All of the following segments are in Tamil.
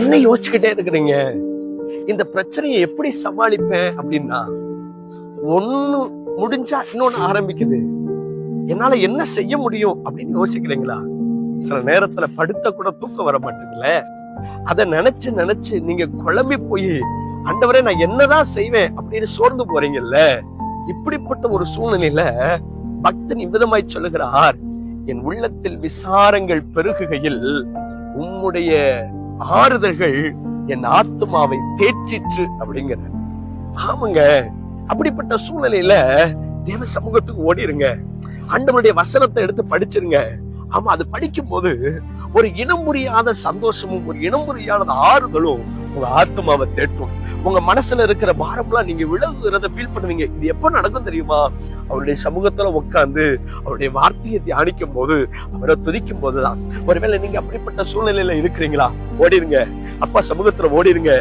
என்ன யோசிச்சுக்கிட்டே இருக்கிறீங்க? இந்த பிரச்சனையை எப்படி சமாளிப்பேன் அப்படின்னா, ஒண்ணு முடிஞ்சா இன்னொன்னு ஆரம்பிக்குது. என்னால என்ன செய்ய முடியும் அப்படின்னு யோசிக்கிறீங்களா? சில நேரத்துல படுத்த கூட தூக்கம் வர மாட்டேங்குதுல. அதை நினைச்சு நினைச்சு நீங்க குழம்பி போய், ஆண்டவரே நான் என்னதான் செய்வேன் அப்படின்னு சோர்ந்து போறீங்கல்ல. இப்படிப்பட்ட ஒரு சூழ்நிலையில பக்தன் இவ்விதமாய் சொல்லுகிறார், என் உள்ளத்தில் விசாரங்கள் பெருகுகையில் உம்முடைய ஆறுதல்கள் என் ஆத்துமாவை தேற்றிற்று அப்படிங்கிற. ஆமாங்க, அப்படிப்பட்ட சூழ்நிலையில தேவ சமூகத்துக்கு ஓடிருங்க. ஆண்டவருடைய வசனத்தை எடுத்து படிச்சிருங்க. ஆமா, அது படிக்கும் போது ஒரு இனம் புரியாத சந்தோஷமும் ஒரு இனம் புரியாத ஆறுதலும் உங்க ஆத்மாவை தேற்றும். உங்க மனசுல இருக்கிற பாரம்லாம் நீங்க விலகுறத ஃபீல் பண்ணுவீங்க. இது எப்ப நடக்கும் தெரியுமா? அவருடைய சமூகத்துல உட்கார்ந்து அவருடைய வார்த்தையை தியானிக்கும் போது, அவரை துதிக்கும் போதுதான். ஒருவேளை நீங்க அப்படிப்பட்ட சூழ்நிலையில இருக்கிறீங்களா? ஓடிருங்க, அப்பா சமூகத்துல ஓடிருங்க.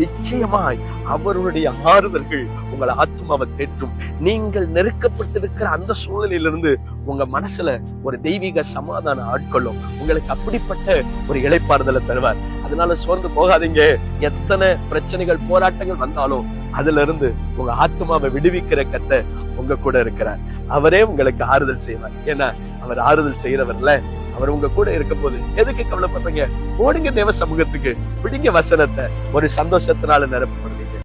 நிச்சயமாய் அவருடைய ஆறுதல்கள் உங்களை ஆத்மாவை தேற்றும். நீங்கள் நெருக்கப்பட்டிருக்கிற அந்த சூழ்நிலையிலிருந்து உங்க மனசுல ஒரு தெய்வீக சமாதானம் ஆட்கொள்ளும். உங்களுக்கு அப்படிப்பட்ட ஒரு இளைப்பாறுதலை தருவார். அதனால சோர்ந்து போகாதீங்க. எத்தனை பிரச்சனைகள் போராட்டங்கள் வந்தாலும் அதுல இருந்து உங்க ஆத்மாவை விடுவிக்கிற கர்த்தர் உங்க கூட இருக்கிறார். அவரே உங்களுக்கு ஆறுதல் செய்வார். ஏன்னா அவர் ஆறுதல் செய்யறவர்ல. அவர் உங்க கூட இருக்கும் போது எதுக்கு கவலைப்படுறீங்க? ஓடுங்க தேவ சமூகத்துக்கு, விடுங்க வசனத்தை. ஒரு சந்தோஷத்தினால நிரப்பப்படுவீங்க.